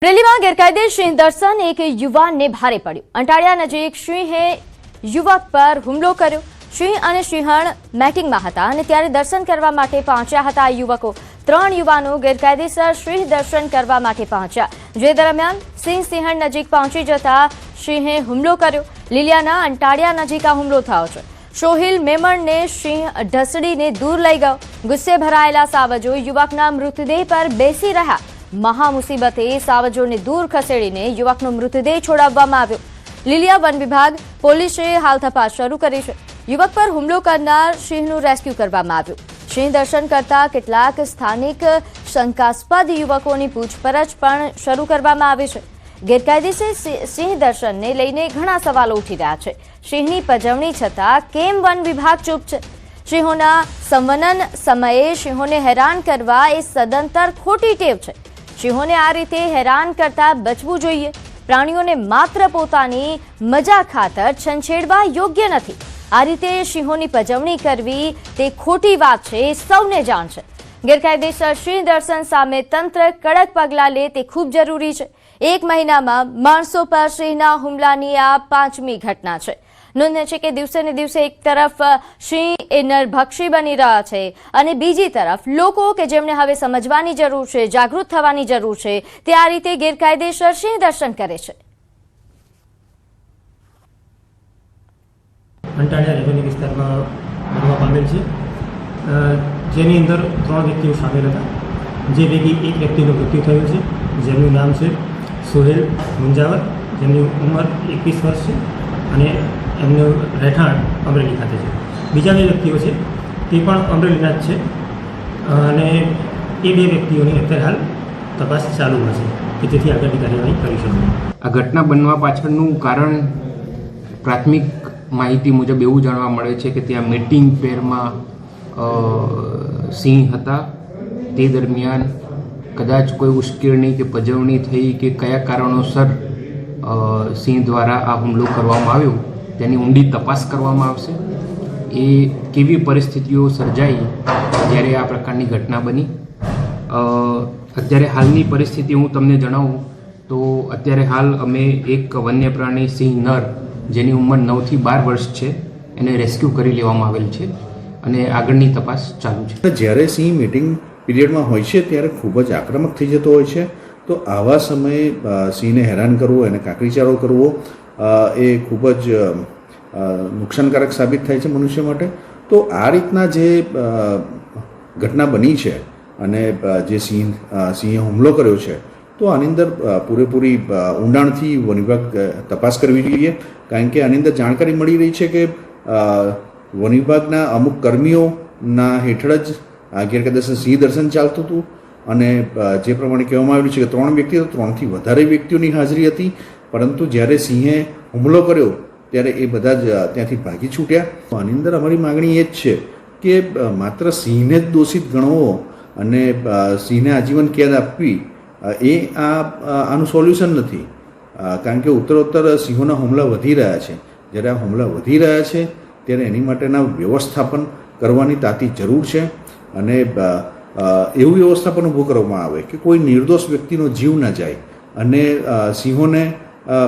અમરેલીમાં ગેરકાયદે સિંહ દર્શન એક યુવાનને ભારે પડ્યું। અંટાળિયા નજીક સિંહે યુવક પર હુમલો કર્યો। સિંહ અને સિંહણ મેટિંગમાં હતા અને ત્યારે દર્શન કરવા માટે પહોંચ્યા હતા આ યુવકો। 3 યુવાનો ગેરકાયદેસર સિંહ દર્શન કરવા માટે પહોંચ્યા, જે દરમિયાન સિંહ સિંહણ નજીક પહોંચી જતા સિંહે હુમલો કર્યો। લીલિયાના અંટાળિયા નજીક આ હુમલો થયો છે। સોહિલ મેમણને સિંહ ઢસડીને દૂર લઈ ગયો। ગુસ્સે ભરાયેલા સાવજો યુવકના મૃતદેહ પર બેસી રહ્યા। મહામુસીબતે સાવજોને દૂર ખસેડીને યુવકનો મૃતદેહ છોડાવવામાં આવ્યો। લીલિયા વન વિભાગ પોલીસે હાલ તપાસ શરૂ કરી છે। યુવક પર હુમલો કરનાર સિંહનું રેસ્ક્યુ કરવામાં આવ્યું। સિંહ દર્શન કરતા કેટલાક સ્થાનિક શંકાસ્પદ યુવકોની પૂછપરછ પણ શરૂ કરવામાં આવી છે। ગેરકાયદેસર સિંહ દર્શનને લઈને ઘણા સવાલો ઉઠી રહ્યા છે। સિંહની પજવણી છતાં કેમ વન વિભાગ ચૂપ છે? સિંહોના સંવનન સમયે સિંહોને હેરાન કરવા એ સદંતર ખોટી ટેવ છે। સિંહોને આ રીતે હેરાન કરતા બચવું જોઈએ। પ્રાણીઓને માત્ર પોતાની મજા ખાતર છંછેડવા યોગ્ય નથી। આ રીતે સિંહોની પજવણી કરવી તે ખોટી વાત છે, એ સૌને જાણ છે। ગેરકાયદેસર સિંહ દર્શન સામે તંત્ર કડક પગલાં લે તે ખૂબ જરૂરી છે। 1 મહિનામાં માણસો પર સિંહના હુમલાની આ 5મી ઘટના છે। નોંધનીય છે કે દિવસે ને દિવસે એક તરફ સિંહ એ નરભક્ષી બની રહ્યા છે અને બીજી તરફ લોકો કે જેમને હવે સમજવાની જરૂર છે, જાગૃત થવાની જરૂર છે, તે આ રીતે ગેરકાયદેસર સિંહ દર્શન કરે છે। અંટાળિયા રેવન્યુ વિસ્તારમાં બનવા પામેલ છે, જેની અંદર 3 વ્યક્તિઓ સામેલ હતા, જે પૈકી એક વ્યક્તિનું મૃત્યુ થયું છે, જેમનું નામ છે સોહેલ મુંજાવર, જેમની ઉંમર 21 વર્ષ છે અને એમનું રહેઠાણ અમરેલી ખાતે છે। બીજા 2 વ્યક્તિઓ છે તે પણ અમરેલીના જ છે અને એ 2 વ્યક્તિઓની અત્યારે હાલ તપાસ ચાલુમાં છે કે જેથી આગળની કાર્યવાહી કરી શકે। આ ઘટના બનવા પાછળનું કારણ પ્રાથમિક માહિતી મુજબ એવું જાણવા મળે છે કે ત્યાં મીટિંગ પેરમાં સિંહ હતા। તે દરમિયાન કદાચ કોઈ ઉશ્કેરણી કે પજવણી થઈ કે કયા કારણોસર સિંહ દ્વારા આ હુમલો કરવામાં આવ્યો તેની ઊંડી તપાસ કરવામાં આવશે। એ કેવી પરિસ્થિતિઓ સર્જાઈ જ્યારે આ પ્રકારની ઘટના બની। અત્યારે હાલની પરિસ્થિતિ હું તમને જણાવું તો અત્યારે હાલ અમે એક વન્ય પ્રાણી સિંહ નર જેની ઉંમર 9 થી 12 વર્ષ છે એને રેસ્ક્યુ કરી લેવામાં આવેલ છે અને આગળની તપાસ ચાલુ છે। જ્યારે સિંહ મીટિંગ પીરિયડમાં હોય છે ત્યારે ખૂબ જ આક્રમક થઈ જતો હોય છે, તો આવા સમયે સિંહને હેરાન કરવો, એને કાકરીચારો કરવો એ ખૂબ જ નુકસાનકારક સાબિત થાય છે મનુષ્ય માટે। તો આ રીતના જે ઘટના બની છે અને જે સિંહે હુમલો કર્યો છે, તો આની અંદર પૂરેપૂરી ઊંડાણથી વન વિભાગ તપાસ કરવી જોઈએ, કારણ કે આની અંદર જાણકારી મળી રહી છે કે વન વિભાગના અમુક કર્મીઓના હેઠળ જ આ ગેરકાયદેસર સિંહ દર્શન ચાલતું હતું અને જે પ્રમાણે કહેવામાં આવ્યું છે કે 3 વ્યક્તિઓ, 3થી વધારે વ્યક્તિઓની હાજરી હતી, પરંતુ જ્યારે સિંહે હુમલો કર્યો ત્યારે એ બધા જ ત્યાંથી ભાગી છૂટ્યા। આની અંદર અમારી માગણી એ જ છે કે માત્ર સિંહને જ દોષિત ગણવો અને સિંહને આજીવન કેદ આપવી એ આનું સોલ્યુશન નથી, કારણ કે ઉત્તરોત્તર સિંહોના હુમલા વધી રહ્યા છે। જ્યારે આ હુમલા વધી રહ્યા છે ત્યારે એની માટેના વ્યવસ્થાપન કરવાની તાતી જરૂર છે અને એવું વ્યવસ્થાપન ઊભું કરવામાં આવે કે કોઈ નિર્દોષ વ્યક્તિનો જીવ ન જાય અને સિંહોને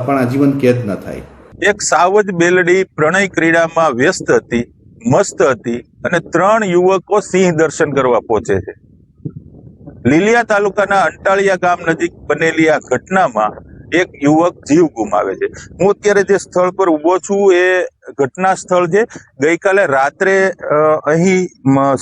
પણ આજીવન કેદ ન થાય। એક સાવજ બેલડી પ્રણય ક્રીડામાં વ્યસ્ત હતી, મસ્ત હતી અને 3 યુવકો સિંહ દર્શન કરવા પહોંચે છે। લીલિયા તાલુકાના અંટાળિયા ગામ નજીક બનેલી આ ઘટનામાં એક યુવક જીવ ગુમાવે છે। હું અત્યારે જે સ્થળ પર ઊભો છું એ ઘટના સ્થળ છે। ગઈકાલે રાત્રે અહીં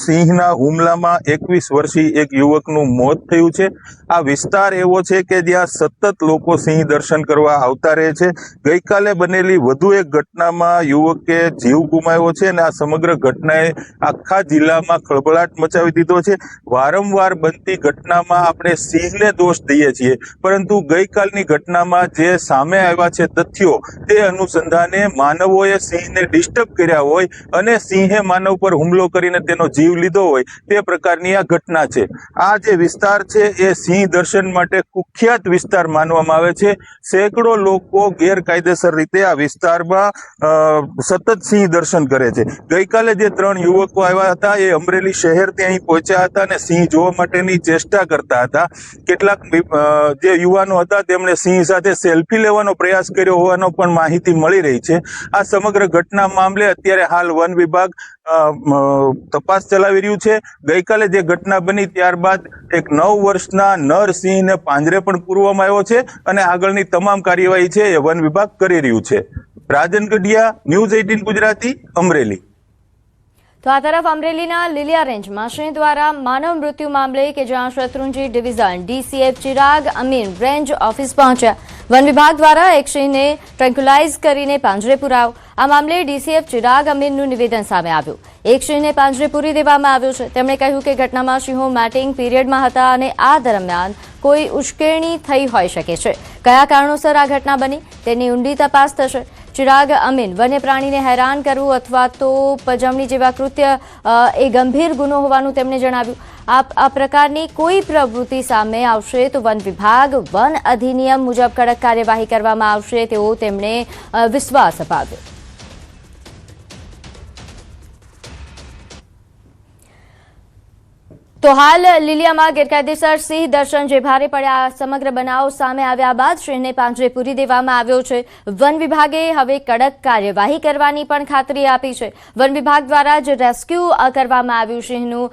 સિંહના હુમલામાં 21 વર્ષીય એક યુવકનું મોત થયું છે। આ વિસ્તાર એવો છે કે જ્યાં સતત લોકો સિંહ દર્શન કરવા આવતા રહે છે। ગઈકાલે બનેલી વધુ એક ઘટનામાં યુવકે જીવ ગુમાવ્યો છે અને આ સમગ્ર ઘટનાએ આખા જિલ્લામાં ખળભળાટ મચાવી દીધો છે। વારંવાર બનતી ઘટનામાં આપણે સિંહને દોષ દઈએ છીએ, પરંતુ ગઈકાલની ઘટનામાં જે સામે આવ્યા છે તથ્યો, તે અનુસંધાને માનવોએ સિંહને ડિસ્ટર્બ કર્યા હોય અને સિંહે માનવ પર હુમલો કરીને તેનો જીવ લીધો હોય તે પ્રકારની આ ઘટના છે. આ જે વિસ્તાર છે એ સિંહ દર્શન માટે કુખ્યાત વિસ્તાર માનવામાં આવે છે. સેંકડો લોકો ગેરકાયદેસર રીતે આ વિસ્તારમાં સતત સિંહ દર્શન કરે છે. ગઈકાલે જે 3 યુવકો આવ્યા હતા એ અમરેલી શહેરથી અહીં પહોંચ્યા હતા અને સિંહ જોવા માટેની ચેષ્ટા કરતા હતા. કેટલાક જે યુવાનો હતા તેમણે સિંહ સાથે સેલ્ફી લેવાનો પ્રયાસ કર્યો હોવાનો પણ માહિતી મળી રહી છે. આ સમગ્ર ઘટના મામલે અત્યારે હાલ વન વિભાગ તપાસ ચલાવી રહ્યું છે. ગઈકાલે જે ઘટના બની ત્યારબાદ એક 9 વર્ષના નર સિંહને પાંજરે પણ પૂરવામાં આવ્યો છે અને આગળની તમામ કાર્યવાહી છે એ વન વિભાગ કરી રહ્યું છે. રાજન ગઢિયા, ન્યૂઝ 18 ગુજરાતી, અમરેલી. તો આ તરફ અમરેલીના લીલિયા રેન્જમાં સિંહ દ્વારા માનવ મૃત્યુ મામલે કે જ્યાં Shetrunji division DCF Chirag Amin range office પહોંચ્યા. વન વિભાગ દ્વારા એક સિંહને ટ્રેન્ક્યુલાઇઝ કરીને પાંજરે પુરાવ્યો. આ મામલે ડીસીએફ ચિરાગ અમીનનું નિવેદન સામે આવ્યું. એક સિંહને પાંજરે પૂરી દેવામાં આવ્યો છે. તેમણે કહ્યું કે ઘટનામાં સિંહો મેટિંગ પીરિયડમાં હતા અને આ દરમિયાન કોઈ ઉશ્કેરણી થઈ હોઈ શકે છે. કયા કારણોસર આ ઘટના બની તેની ઊંડી તપાસ થશે. ચિરાગ અમીન વન્ય પ્રાણીને હેરાન કરવું અથવા તો પજવણી જેવા કૃત્ય એ ગંભીર ગુનો હોવાનું તેમણે જણાવ્યું. આ પ્રકારની કોઈ પ્રવૃત્તિ સામે આવશે તો વન વિભાગ વન અધિનિયમ મુજબ કડક કાર્યવાહી કરવામાં આવશે તેવો તેમણે વિશ્વાસ અપાવ્યો. તો હાલ લીલિયામાં ગેરકાયદેસર સિંહ દર્શન જે ભારે પડ્યા સમગ્ર બનાવ સામે આવ્યા બાદ સિંહને પાંજરે પૂરી દેવામાં આવ્યો છે. વન વિભાગે હવે કડક કાર્યવાહી કરવાની પણ ખાતરી આપી છે. વન વિભાગ દ્વારા જે રેસ્ક્યુ કરવામાં આવ્યું સિંહનું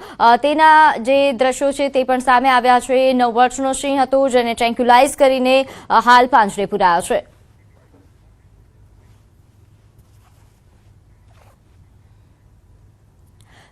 તેના જે દ્રશ્યો છે તે પણ સામે આવ્યા છે. 9 વર્ષનો સિંહ હતો જેને ટ્રેન્ક્યુલાઇઝ કરીને હાલ પાંજરે પૂરાયો છે.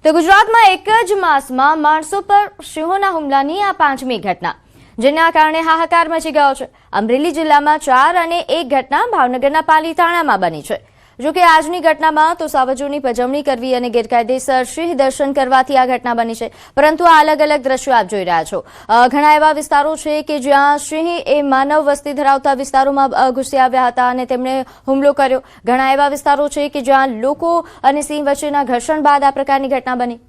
તો ગુજરાતમાં એક જ માસમાં માણસો પર સિંહોના હુમલાની આ 5મી ઘટના, જેના કારણે હાહાકાર મચી ગયો છે. અમરેલી જિલ્લામાં 4 અને 1 ઘટના ભાવનગરના પાલીતાણામાં બની છે. જોકે આજની ઘટનામાં તો સાવજોની પજવણી કરવી અને ગેરકાયદેસર સિંહ દર્શન કરવાથી આ ઘટના બની છે. પરંતુ આ અલગ અલગ દ્રશ્યો આપ જોઈ રહ્યા છો. ઘણા એવા વિસ્તારો છે કે જ્યાં સિંહ એ માનવ વસ્તી ધરાવતા વિસ્તારોમાં ઘૂસી આવ્યા હતા અને તેમણે હુમલો કર્યો. ઘણા એવા વિસ્તારો છે કે જ્યાં લોકો અને સિંહ વચ્ચેના ઘર્ષણ બાદ આ પ્રકારની ઘટના બની.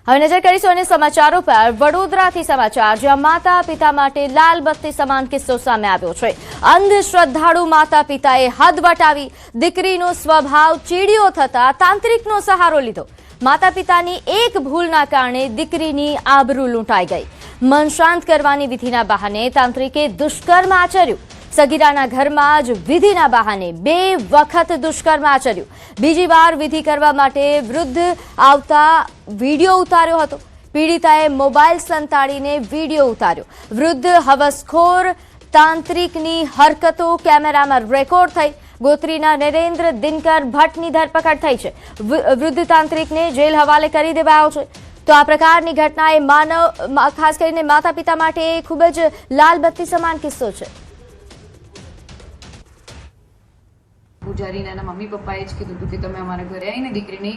હવે નજર કરીશું અને સમાચારો પર. વડોદરાથી સમાચાર, જ્યાં માતા પિતા માટે લાલ બત્તી સમાન કિસ્સો સામે આવ્યો છે. અંધશ્રદ્ધાળુ માતા પિતાએ હદ વટાવી દીકરીનો સ્વભાવ ચીડિયો થતા તાંત્રિકનો સહારો લીધો. માતા પિતાની એક ભૂલના કારણે દીકરીની આબરૂ લૂંટાઈ ગઈ. મન શાંત કરવાની વિધિના બહાને તાંત્રિકે દુષ્કર્મ આચર્યું. સગીરાના ઘરમાં જ વિધિના બહાને 2 વખત દુષ્કર્મ આચર્યું. બીજી વાર વિધિ કરવા માટે વૃદ્ધ આવતા વિડીયો ઉતાર્યો હતો. પીડિતાએ મોબાઈલ સંતાડીને વિડીયો ઉતાર્યો. વૃદ્ધ હવસખોર તાંત્રિકની હરકતો કેમેરામાં રેકોર્ડ થઈ. ગોત્રીના નરેન્દ્ર દિનકર ભટ્ટની ધરપકડ થઈ છે. વૃદ્ધ તાંત્રિકને જેલ હવાલે કરી દેવાયો છે. તો આ પ્રકારની ઘટના એ ખાસ કરીને માતા પિતા માટે ખૂબ જ લાલ બત્તી સમાન કિસ્સો છે. પૂજારીને એના મમ્મી પપ્પાએ જ કીધું હતું કે તમે અમારા ઘરે આવીને દીકરીની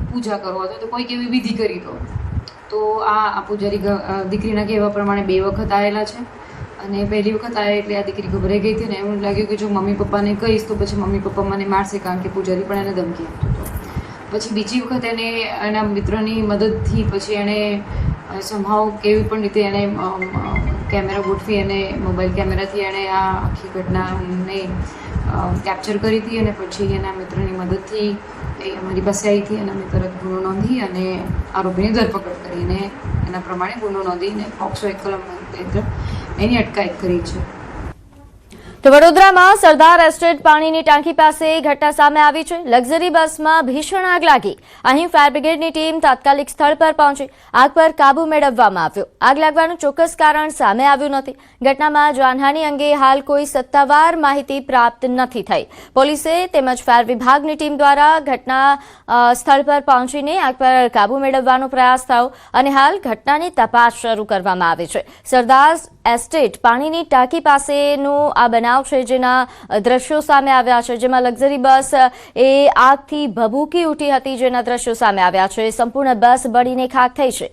પૂજા કરો હતો તો કોઈક એવી વિધિ કરી દો. તો આ પૂજારી દીકરીના કહેવા પ્રમાણે 2 વખત આવેલા છે અને પહેલી વખત આવ્યા એટલે આ દીકરી ગભરાઈ ગઈ હતી ને એવું લાગ્યું કે જો મમ્મી પપ્પાને કહીશ તો પછી મમ્મી પપ્પા મને મારશે, કારણ કે પૂજારી પણ એને ધમકી આપતો હતો. પછી બીજી વખત એને એના મિત્રની મદદથી પછી એણે સમહાવ કેવી પણ રીતે એણે કેમેરા ગોઠવી અને મોબાઈલ કેમેરાથી એણે આ આખી ઘટનાને કેપ્ચર કરી હતી અને પછી એના મિત્રની મદદથી એ અમારી પાસે આવી હતી અને અમે તરત ગુનો નોંધી અને આરોપીની ધરપકડ કરી અને એના પ્રમાણે ગુનો નોંધીને પોક્સો 1 કલમ હેઠળ એની અટકાયત કરી છે. તો વડોદરામાં સરદાર એસ્ટેટ પાણીની ટાંકી પાસે ઘટના સામે આવી છે. લક્ઝરી બસમાં ભીષણ આગ લાગી. અહીં ફાયર બ્રિગેડની ટીમ તાત્કાલિક સ્થળ પર પહોંચી આગ પર કાબુ મેળવવામાં આવ્યો. આગ લાગવાનું ચોક્કસ કારણ સામે આવ્યું નથી. ઘટનામાં જાનહાનિ અંગે હાલ કોઈ સત્તાવાર માહિતી પ્રાપ્ત નથી થઈ. પોલીસે તેમજ ફાયર વિભાગની ટીમ દ્વારા ઘટના સ્થળ પર પહોંચીને આગ પર કાબુ મેળવવાનો પ્રયાસ થયો અને હાલ ઘટનાની તપાસ શરૂ કરવામાં આવી છે. સરદાર એસ્ટેટ પાણીની ટાંકી પાસેનો આ બનાવ છે જેના દ્રશ્યો સામે આવ્યા છે, જેમાં લક્ઝરી બસ એ આગથી ભભૂકી ઉઠી હતી જેના દ્રશ્યો સામે આવ્યા છે. સંપૂર્ણ બસ બળીને ખાખ થઈ છે.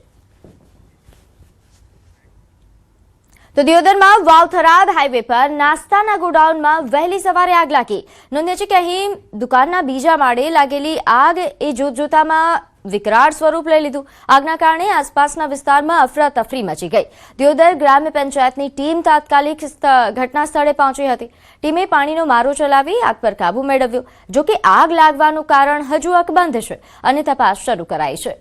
તો દિયોદરમાં વાવ-થરાદ હાઈવે પર નાસ્તાના ગોડાઉનમાં વહેલી સવારે આગ લાગી. નોંધનીય છે કે અહીં દુકાનના બીજા માળે લાગેલી આગ એ જોતજોતામાં વિકરાળ સ્વરૂપ લઈ લીધું. આગના કારણે આસપાસના વિસ્તારમાં અફરાતફરી મચી ગઈ. દિયોદર ગ્રામ્ય પંચાયતની ટીમ તાત્કાલિક ઘટના સ્થળે પહોંચી હતી. ટીમે પાણીનો મારો ચલાવી આગ પર કાબુ મેળવ્યો. જો કે આગ લાગવાનું કારણ હજુ અકબંધ છે અને તપાસ શરૂ કરાઈ છે.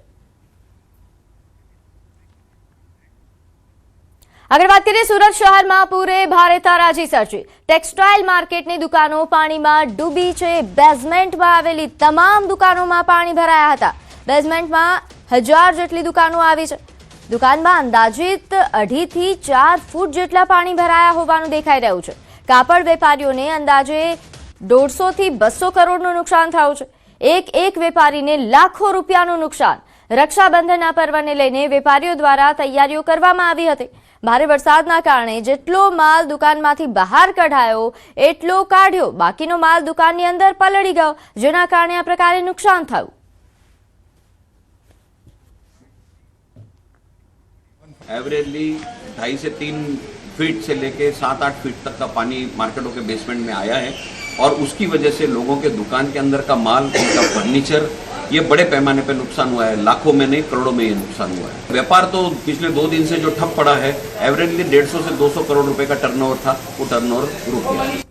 આગળ વાત કરીએ સુરત શહેરમાં પૂરે ભારે તારાજી સર્જી. ટેક્સટાઇલ માર્કેટની દુકાનો પાણીમાં ડૂબી છે. બેઝમેન્ટમાં આવેલી તમામ દુકાનોમાં પાણી ભરાયા હતા. બેઝમેન્ટમાં 1000 જેટલી દુકાનો આવી છે. દુકાનમાં અંદાજિત 2.5 થી 4 ફૂટ જેટલા પાણી ભરાયા હોવાનું દેખાઈ રહ્યું છે. કાપડ વેપારીઓને અંદાજે 150 થી 200 કરોડનું નુકસાન થયું છે. એક વેપારીને લાખો રૂપિયાનું નુકસાન. રક્ષાબંધનના પર્વને લઈને વેપારીઓ દ્વારા તૈયારીઓ કરવામાં આવી હતી. ભારે વરસાદના કારણે જેટલો માલ દુકાનમાંથી બહાર કઢાયો એટલો કાઢ્યો. બાકીનો માલ દુકાનની અંદર પલળી ગયો, જેના કારણે આ પ્રકારે નુકસાન થયું. एवरेजली 2.5 से 3 फीट से लेके 7-8 फीट तक का पानी मार्केटों के बेसमेंट में आया है और उसकी वजह से लोगों के दुकान के अंदर का माल, उनका फर्नीचर, ये बड़े पैमाने पे नुकसान हुआ है. लाखों में नहीं, करोड़ों में ये नुकसान हुआ है. व्यापार तो पिछले 2 दिन से जो ठप पड़ा है, एवरेजली 150 से 200 करोड़ रुपए का टर्नओवर था, वो टर्नओवर रुक गया है.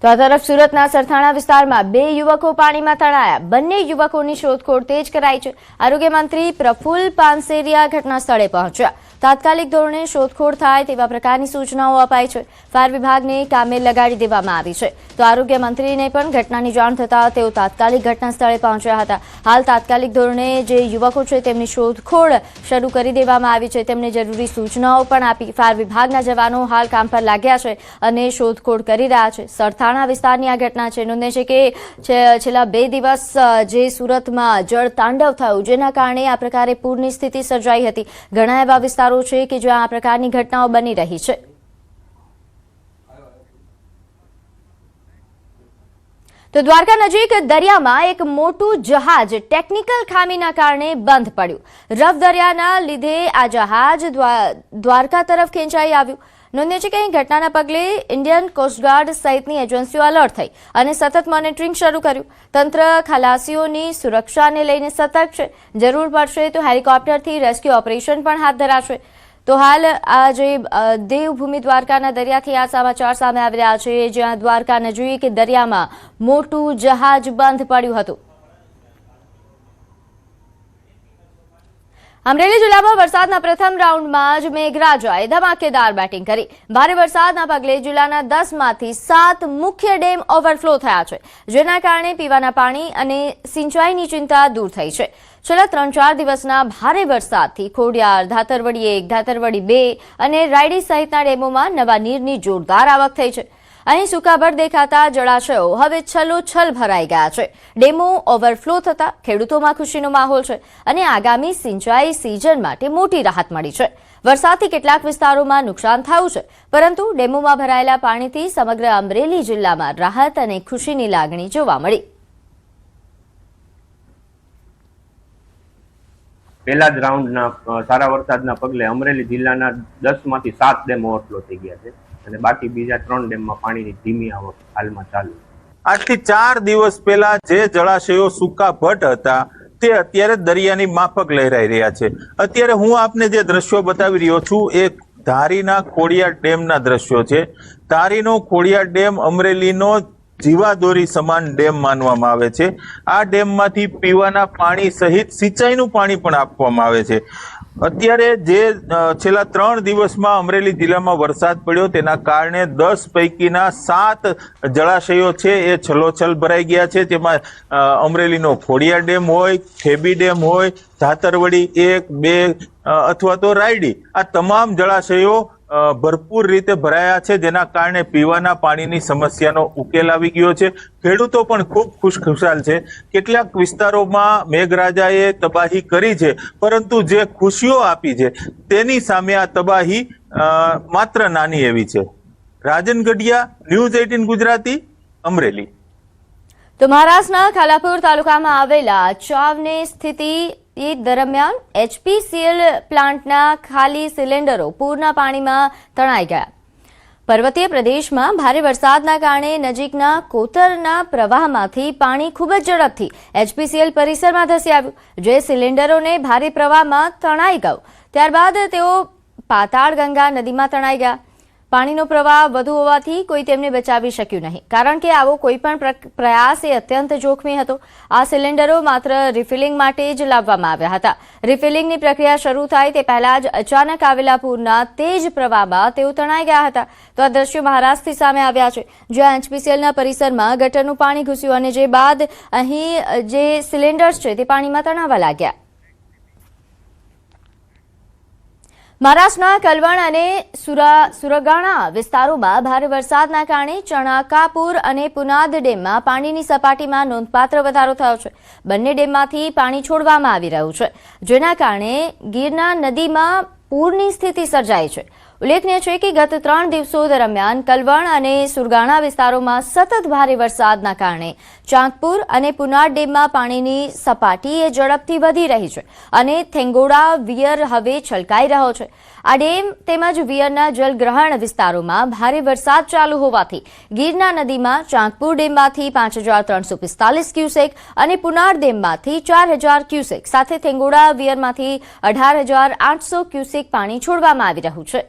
તો આ તરફ સુરતના સરથાણા વિસ્તારમાં 2 યુવકો પાણીમાં તણાયા. બંને યુવકોની શોધખોળ તેજ કરાઈ છે. આરોગ્ય મંત્રી પ્રફુલ્લ પાનસેરિયા ઘટના સ્થળે પહોંચ્યા. તાત્કાલિક ધોરણે શોધખોળ થાય તેવા પ્રકારની સૂચનાઓ અપાઈ છે. ફાયર વિભાગને કામે લગાડી દેવામાં આવી છે. તો આરોગ્ય મંત્રીને પણ ઘટનાની જાણ થતાં તેઓ તાત્કાલિક ઘટના સ્થળે પહોંચ્યા હતા. હાલ તાત્કાલિક ધોરણે જે યુવકો છે તેમની શોધખોળ શરૂ કરી દેવામાં આવી છે. તેમને જરૂરી સૂચનાઓ પણ આપી. ફાયર વિભાગના જવાનો હાલ કામ પર લાગ્યા છે અને શોધખોળ કરી રહ્યા છે. સરથાણા વિસ્તારની આ ઘટના છે. નોંધે છે કે છેલ્લા 2 દિવસ જે સુરતમાં જળ તાંડવ થયું, જેના કારણે આ પ્રકારે પૂરની સ્થિતિ સર્જાઈ હતી. ઘણા એવા વિસ્તારો છે કે જ્યાં આ પ્રકારની ઘટનાઓ બની રહી છે. તો દ્વારકા નજીક દરિયામાં એક મોટું જહાજ ટેકનિકલ ખામીના કારણે બંધ પડ્યું. રફ દરિયાના લીધે આ જહાજ દ્વારકા તરફ ખેંચાઈ આવ્યું. નોંધ્ય છે કે અહીં ઘટનાના પગલે ઇન્ડિયન કોસ્ટગાર્ડ સહિતની એજન્સીઓ એલર્ટ થઈ અને સતત મોનિટરિંગ શરૂ કર્યું. તંત્ર ખલાસીઓની સુરક્ષાને લઈને સતર્ક છે. જરૂર પડશે તો હેલિકોપ્ટરથી રેસ્ક્યુ ઓપરેશન પણ હાથ ધરાશે. તો હાલ આ જે દેવભૂમિ દ્વારકાના દરિયાથી આ સમાચાર સામે આવી રહ્યા છે, જ્યાં દ્વારકા નજીક દરિયામાં મોટું જહાજ બંધ પડ્યું હતું. અમરેલી જિલ્લામાં વરસાદના પ્રથમ રાઉન્ડમાં જ મેઘરાજાએ ધમાકેદાર બેટિંગ કરી. ભારે વરસાદના પગલે જિલ્લાના 10માંથી 7 મુખ્ય ડેમ ઓવરફ્લો થયા છે, જેના કારણે પીવાના પાણી અને સિંચાઈની ચિંતા દૂર થઈ છે. છેલ્લા 3-4 દિવસના ભારે વરસાદથી ખોડિયાર, ધાતરવડી 1, ધાતરવડી 2 અને રાયડી સહિતના ડેમોમાં નવા નીરની જોરદાર આવક થઈ છે. અહીં સુકાભર દેખાતા જળાશયો હવે છલોછલ ભરાઈ ગયા છે. ડેમો ઓવરફ્લો થતા ખેડૂતોમાં ખુશીનો માહોલ છે અને આગામી સિંચાઈ સિઝન માટે મોટી રાહત મળી છે. વરસાદથી કેટલાક વિસ્તારોમાં નુકસાન થયું છે, પરંતુ ડેમોમાં ભરાયેલા પાણીથી સમગ્ર અમરેલી જિલ્લામાં રાહત અને ખુશીની લાગણી જોવા મળી. પહેલા જ રાઉન્ડના સારા વરસાદના પગલે અમરેલી જિલ્લાના 10માંથી 7 ડેમ ઓવરફ્લો થઈ ગયા છે અને બાકી બીજા 3 ડેમમાં પાણીની ધીમી આવક હાલમાં ચાલુ. આજથી 4 દિવસ પહેલા જે જળાશયો સૂકાભટ હતા તે અત્યારે દરિયાની માફક લહેરાઈ રહ્યા છે. અત્યારે હું આપને જે દ્રશ્યો બતાવી રહ્યો છું એ ધારીના ખોડિયાર ડેમના દ્રશ્યો છે. ધારીનો ખોડિયાર ડેમ અમરેલીનો જીવાદોરી સમાન ડેમ માનવામાં આવે છે. આ ડેમમાંથી પીવાના પાણી સહિત સિંચાઈનું પાણી પણ આપવામાં આવે છે. અત્યારે જે છેલ્લા 3 દિવસમાં અમરેલી જિલ્લામાં વરસાદ પડ્યો તેના કારણે 10 પૈકીના 7 જળાશયો છે એ છલોછલ ભરાઈ ગયા છે. તેમાં અમરેલીનો ખોડિયાર ડેમ હોય, ખેબી ડેમ હોય, ધાતરવડી 1, 2 અથવા તો રાયડી, આ તમામ જળાશયો ભરપૂર રીતે ભરાયા છે, જેના કારણે પીવાના પાણીની સમસ્યાનો ઉકેલ આવી ગયો છે. ખેડૂતો પણ ખૂબ ખુશખુશાલ છે. કેટલાક વિસ્તારોમાં મેઘરાજાએ તબાહી કરી છે, પરંતુ જે ખુશીઓ આપી છે તેની સામે આ તબાહી માત્ર નાની એવી છે. રાજન ગઢિયા, ન્યૂઝ 18 ગુજરાતી, અમરેલી. તો મહારાષ્ટ્રના ખાલાપુર તાલુકામાં આવેલા ચાવને સ્થિતિ એ દરમિયાન HPCL પ્લાન્ટના ખાલી સિલિન્ડરો પૂરના પાણીમાં તણાઈ ગયા. પર્વતીય પ્રદેશમાં ભારે વરસાદના કારણે નજીકના કોતરના પ્રવાહમાંથી પાણી ખૂબ જ ઝડપથી HPCL પરિસરમાં ધસી આવ્યું, જે સિલિન્ડરોને ભારે પ્રવાહમાં તણાઈ ગયું. ત્યારબાદ તેઓ પાતાળ ગંગા નદીમાં તણાઈ ગયા. પાણીનો પ્રવાહ વધુ હોવાથી કોઈ તેમને બચાવી શક્યું નહીં, કારણ કે આવો કોઈપણ પ્રયાસ એ અત્યંત જોખમી હતો. આ સિલિન્ડરો માત્ર રિફિલિંગ માટે જ લાવવામાં આવ્યા હતા. રિફિલિંગની પ્રક્રિયા શરૂ થાય તે પહેલા જ અચાનક આવેલા પૂરના તેજ પ્રવાહમાં તેઓ તણાઈ ગયા હતા. તો આ દ્રશ્યો મહારાષ્ટ્રથી સામે આવ્યા છે, જ્યાં HPCLના પરિસરમાં ગટરનું પાણી ઘૂસ્યું અને જે બાદ અહીં જે સિલિન્ડર્સ છે તે પાણીમાં તણાવા લાગ્યા. મહારાષ્ટ્રના કલવણ અને સુરગાણા વિસ્તારોમાં ભારે વરસાદના કારણે ચણાકાપુર અને પુનાદ ડેમમાં પાણીની સપાટીમાં નોંધપાત્ર વધારો થયો છે. બંને ડેમમાંથી પાણી છોડવામાં આવી રહ્યું છે, જેના કારણે ગિરના નદીમાં પૂરની સ્થિતિ સર્જાઈ છે. ઉલ્લેખનીય છે કે ગત 3 દિવસો દરમિયાન કલવણ અને સુરગાણા વિસ્તારોમાં સતત ભારે વરસાદના કારણે ચાંદપુર અને પુનાડ ડેમમાં પાણીની સપાટી એ ઝડપથી વધી રહી છે અને થેંગોડા વિયર હવે છલકાઈ રહ્યો છે. આ ડેમ તેમજ વિયરના જલગ્રહણ વિસ્તારોમાં ભારે વરસાદ ચાલુ હોવાથી ગિરના નદીમાં ચાંદપુર ડેમમાંથી 5345 ક્યુસેક અને પુનાડ ડેમમાંથી 4000 ક્યુસેક સાથે થેંગોડા વિયરમાંથી 18800 ક્યુસેક પાણી છોડવામાં આવી રહ્યું છે.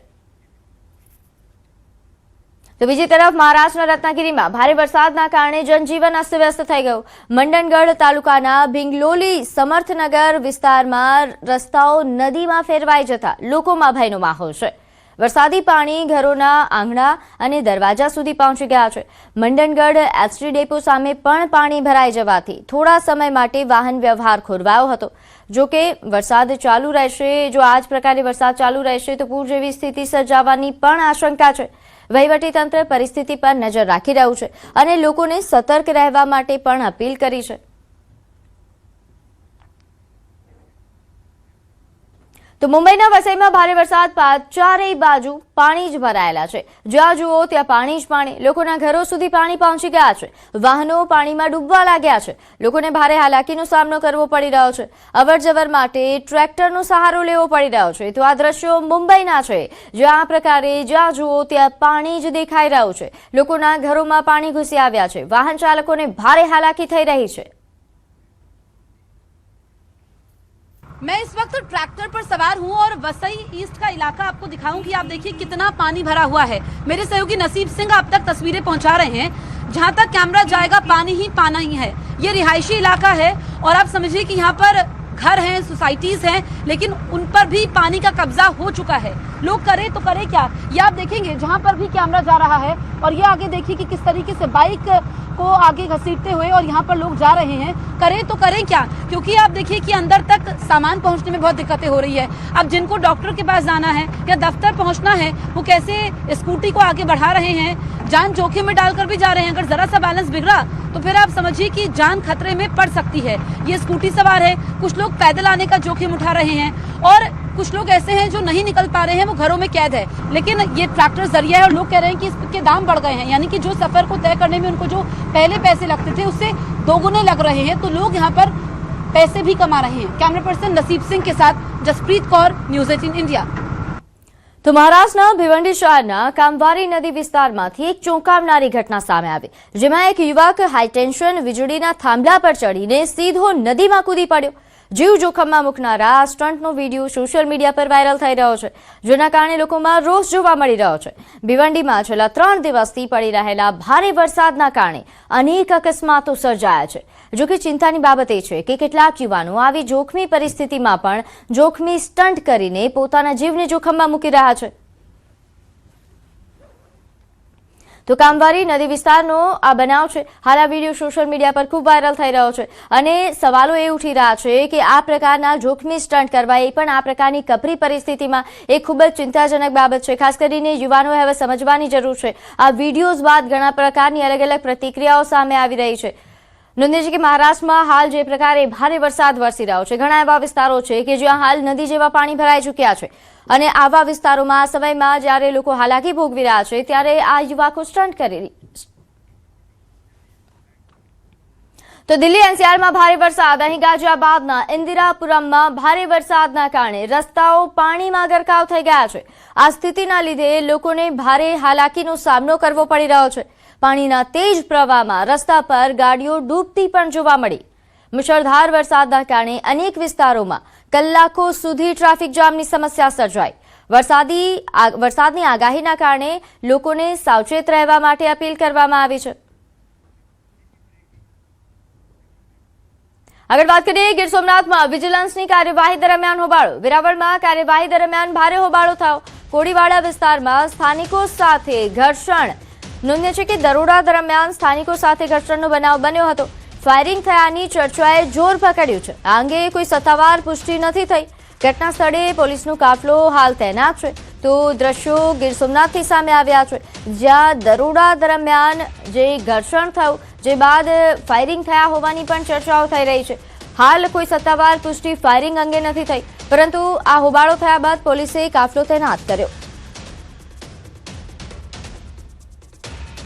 તો બીજી તરફ મહારાષ્ટ્રના રત્નાગીરીમાં ભારે વરસાદના કારણે જનજીવન અસ્તવ્યસ્ત થઈ ગયું. મંડનગઢ તાલુકાના ભીંગલોલી સમર્થનગર વિસ્તારમાં રસ્તાઓ નદીમાં ફેરવાઈ જતા લોકોમાં ભયનો માહોલ છે. વરસાદી પાણી ઘરોના આંગણા અને દરવાજા સુધી પહોંચી ગયા છે. મંડનગઢ એસટી ડેપો સામે પણ પાણી ભરાઈ જવાથી થોડા સમય માટે વાહન વ્યવહાર ખોરવાયો હતો. જો કે વરસાદ ચાલુ રહેશે, જો આ જ પ્રકારે વરસાદ ચાલુ રહેશે તો પૂર જેવી સ્થિતિ સર્જાવાની પણ આશંકા છે. વહીવટીતંત્ર પરિસ્થિતિ પર નજર રાખી રહ્યું છે અને લોકોને સતર્ક રહેવા માટે પણ અપીલ કરી છે. તો મુંબઈના વસઈમાં ભારે વરસાદ બાદ ચારેય બાજુ પાણી જ ભરાયેલા છે. જ્યાં જુઓ ત્યાં પાણી જ પાણી. લોકોના ઘરો સુધી પાણી પહોંચી ગયા છે. વાહનો પાણીમાં ડૂબવા લાગ્યા છે. લોકોને ભારે હાલાકીનો સામનો કરવો પડી રહ્યો છે. અવરજવર માટે ટ્રેક્ટરનો સહારો લેવો પડી રહ્યો છે. તો આ દ્રશ્યો મુંબઈના છે, જ્યાં આ પ્રકારે જ્યાં જુઓ ત્યાં પાણી જ દેખાઈ રહ્યું છે. લોકોના ઘરોમાં પાણી ઘૂસી આવ્યા છે. વાહન ચાલકોને ભારે હાલાકી થઈ રહી છે. मैं इस वक्त ट्रैक्टर पर सवार हूं और वसई ईस्ट का इलाका आपको दिखाऊंगी. आप देखिए कितना पानी भरा हुआ है. मेरे सहयोगी नसीब सिंह आप तक तस्वीरें पहुंचा रहे हैं. जहां तक कैमरा जाएगा पानी ही पाना ही है. ये रिहायशी इलाका है और आप समझिए कि यहाँ पर घर हैं, सोसाइटीज हैं, लेकिन उन पर भी पानी का कब्जा हो चुका है. लोग करे तो करे क्या, ये आप देखेंगे जहाँ पर भी कैमरा जा रहा है. और ये आगे देखिए कि किस तरीके से बाइक को आगे घसीटते हुए और यहाँ पर लोग जा रहे हैं. करें तो करें क्या, क्योंकि आप देखिए कि अंदर तक सामान पहुँचने में बहुत दिक्कतें हो रही है. अब जिनको डॉक्टर के पास जाना है या दफ्तर पहुँचना है, वो कैसे स्कूटी को आगे बढ़ा रहे हैं, जान जोखिम में डालकर भी जा रहे हैं. अगर जरा सा बैलेंस बिगड़ा तो फिर आप समझिए कि जान खतरे में पड़ सकती है. ये स्कूटी सवार है, कुछ लोग पैदल आने का जोखिम उठा रहे हैं और कुछ लोग ऐसे हैं जो नहीं निकल पा रहे हैं, वो घरों में कैद है. लेकिन ये ट्रैक्टर जरिया है और लोग कह रहे हैं कि इसके दाम बढ़ गए हैं, यानी कि जो सफर को तय करने में उनको जो पहले पैसे लगते थे उससे दोगुने लग रहे हैं. तो लोग यहाँ पर पैसे भी कमा रहे हैं. कैमरा पर्सन नसीब सिंह के साथ जसप्रीत कौर, न्यूज़ 18 इंडिया. તો મહારાષ્ટ્રના ભિવંડી શહેરના કામવારી નદી વિસ્તારમાંથી એક ચોંકાવનારી ઘટના સામે આવી, જેમાં એક યુવક હાઈટેન્શન વીજળીના થાંભલા પર ચડીને સીધો નદીમાં કૂદી પડ્યો. જીવ જોખમમાં મૂકનારા આ સ્ટન્ટનો વિડીયો સોશિયલ મીડિયા પર વાયરલ થઈ રહ્યો છે, જેના કારણે લોકોમાં રોષ જોવા મળી રહ્યો છે. ભિવંડીમાં છેલ્લા 3 દિવસથી પડી રહેલા ભારે વરસાદના કારણે અનેક અકસ્માતો સર્જાયા છે. જોકે ચિંતાની બાબત એ છે કે કેટલાક યુવાનો આવી જોખમી પરિસ્થિતિમાં પણ જોખમી સ્ટન્ટ કરીને પોતાના જીવને જોખમમાં મૂકી રહ્યા છે. તો કામવારી નદી વિસ્તારનો આ બનાવ છે. હાલ આ વિડીયો સોશિયલ મીડિયા પર ખૂબ વાયરલ થઈ રહ્યો છે અને સવાલો એ ઉઠી રહ્યા છે કે આ પ્રકારના જોખમી સ્ટન્ટ કરવા એ પણ આ પ્રકારની કપરી પરિસ્થિતિમાં એ ખૂબ જ ચિંતાજનક બાબત છે. ખાસ કરીને યુવાનોએ હવે સમજવાની જરૂર છે. આ વિડીયોઝ બાદ ઘણા પ્રકારની અલગ અલગ પ્રતિક્રિયાઓ સામે આવી રહી છે. નોંધનીય છે કે મહારાષ્ટ્રમાં હાલ જે પ્રકારે ભારે વરસાદ વરસી રહ્યો છે, ઘણા એવા વિસ્તારો છે કે જ્યાં હાલ નદી જેવા પાણી ભરાઈ ચૂક્યા છે અને આવા વિસ્તારોમાં આ સમયમાં જ્યારે લોકો હાલાકી ભોગવી રહ્યા છે ત્યારે આ યુવકો સ્ટન્ટ કરી તો દિલ્હી એનસીઆરમાં ભારે વરસાદ. અહીં ગાઝિયાબાદના ઇન્દિરાપુરમમાં ભારે વરસાદના કારણે રસ્તાઓ પાણીમાં ગરકાવ થઈ ગયા છે. આ સ્થિતિના લીધે લોકોને ભારે હાલાકીનો સામનો કરવો પડી રહ્યો છે. પાણીના તેજ પ્રવાહમાં રસ્તા પર ગાડીઓ ડૂબતી પણ જોવા મળી. મુશળધાર વરસાદના કારણે અનેક વિસ્તારોમાં કલાકો સુધી ટ્રાફિક જામની સમસ્યા સર્જાઈ. વરસાદની આગાહીના કારણે લોકોને સાવચેત રહેવા માટે અપીલ કરવામાં આવી છે. આગળ વાત કરીએ ગીર સોમનાથમાં વિજિલન્સની કાર્યવાહી દરમિયાન હોબાળો. વેરાવળમાં કાર્યવાહી દરમિયાન ભારે હોબાળો થયો. કોડીવાડા વિસ્તારમાં સ્થાનિકો સાથે ઘર્ષણ. નોંધ્ય છે કે દરોડા દરમિયાન સ્થાનિકો સાથે ઘર્ષણનો બનાવ બન્યો હતો. ફાયરિંગ થયાની ચર્ચાએ જોર પકડ્યું છે. આ અંગે કોઈ સત્તાવાર પુષ્ટિ નથી થઈ. ઘટના સ્થળે પોલીસનો કાફલો હાલ તૈનાત છે. તો દ્રશ્યો ગીર સોમનાથથી સામે આવ્યા છે, જ્યાં દરોડા દરમિયાન જે ઘર્ષણ થયું, જે બાદ ફાયરિંગ થયા હોવાની પણ ચર્ચાઓ થઈ રહી છે. હાલ કોઈ સત્તાવાર પુષ્ટિ ફાયરિંગ અંગે નથી થઈ, પરંતુ આ હોબાળો થયા બાદ પોલીસે કાફલો તૈનાત કર્યો.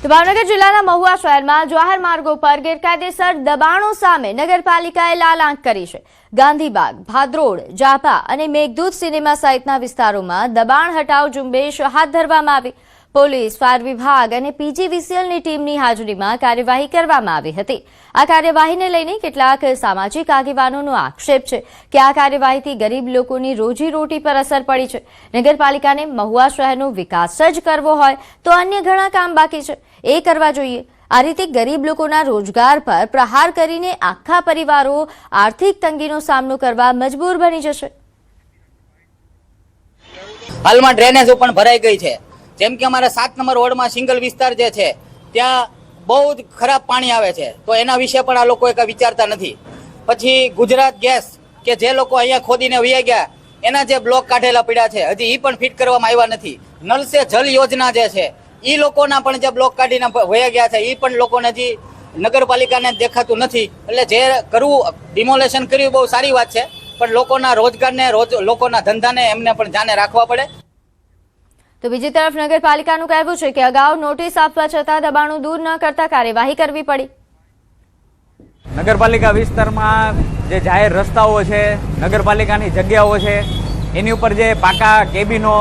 તો ભાવનગર જિલ્લાના મહુવા શહેરમાં જાહેર માર્ગો પર ગેરકાયદેસર દબાણો સામે નગરપાલિકાએ લાલ આંખ કરી છે. ગાંધીબાગ, ભાદરોડ, જાપા અને મેઘદૂત સિનેમા સહિતના વિસ્તારોમાં દબાણ હટાવ ઝુંબેશ હાથ ધરવામાં આવી. પોલીસ, ફાયર વિભાગ અને પીજીવીસીએલની ટીમની હાજરીમાં કાર્યવાહી કરવામાં આવી હતી. આ કાર્યવાહીને લઈને કેટલાક સામાજિક આગેવાનોનો આક્ષેપ છે કે આ કાર્યવાહીથી ગરીબ લોકોની રોજીરોટી પર અસર પડી છે. નગરપાલિકાને મહુવા શહેરનો વિકાસ જ કરવો હોય તો અન્ય ઘણા કામ બાકી છે, એ કરવા જોઈએ. આ રીતે ગરીબ લોકોના રોજગાર પર પ્રહાર કરીને આખા પરિવારો આર્થિક તંગીનો સામનો કરવા મજબૂર બની જશે. હાલમાં ડ્રેનેજો પણ ભરાઈ ગઈ છે. જેમ કે અમારા 7 નંબર વોર્ડમાં સિંગલ વિસ્તાર જે છે ત્યાં બહુ જ ખરાબ પાણી આવે છે, તો એના વિશે પણ આ લોકો કઈ વિચારતા નથી. પછી ગુજરાત ગેસ કે જે લોકો અહીંયા ખોદીને વહી ગયા એના જે બ્લોક કાઢેલા પડ્યા છે હજી એ પણ ફિટ કરવામાં આવ્યા નથી. નલ સે જલ યોજના જે છે એ લોકોના પણ જે બ્લોક કાઢીને વહી ગયા છે એ પણ લોકોને હજી નગરપાલિકાને દેખાતું નથી. એટલે જે કરવું, ડિમોલેશન કર્યું બહુ સારી વાત છે, પણ લોકોના રોજગારને લોકોના ધંધાને એમને પણ ધ્યાને રાખવા પડે. તો બીજી તરફ નગરપાલિકાનું કહેવું છે કે અગાઉ નોટિસ આપવા છતાં દબાણો દૂર ન કરતા કાર્યવાહી કરવી પડી. નગરપાલિકા વિસ્તારમાં જે જાહેર રસ્તાઓ છે, નગરપાલિકાની જગ્યાઓ છે, એની ઉપર જે પાકા કેબિનો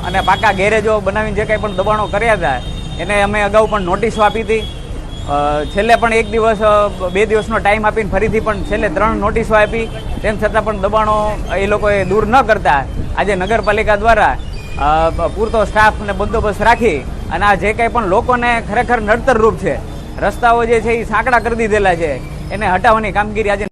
અને પાકા ગેરેજો બનાવીને જે કંઈ પણ દબાણો કર્યા હતા એને અમે અગાઉ પણ નોટિસો આપી હતી. છેલ્લે પણ 1 દિવસ 2 દિવસનો ટાઈમ આપીને ફરીથી પણ છેલ્લે 3 નોટિસો આપી. તેમ છતાં પણ દબાણો એ લોકોએ દૂર ન કરતા આજે નગરપાલિકા દ્વારા પૂરતો સ્ટાફ અને બંદોબસ્ત રાખી અને આ જે કંઈ પણ લોકોને ખરેખર નડતરરૂપ છે, રસ્તાઓ જે છે એ સાંકડા કરી દીધેલા છે, એને હટાવવાની કામગીરી આજે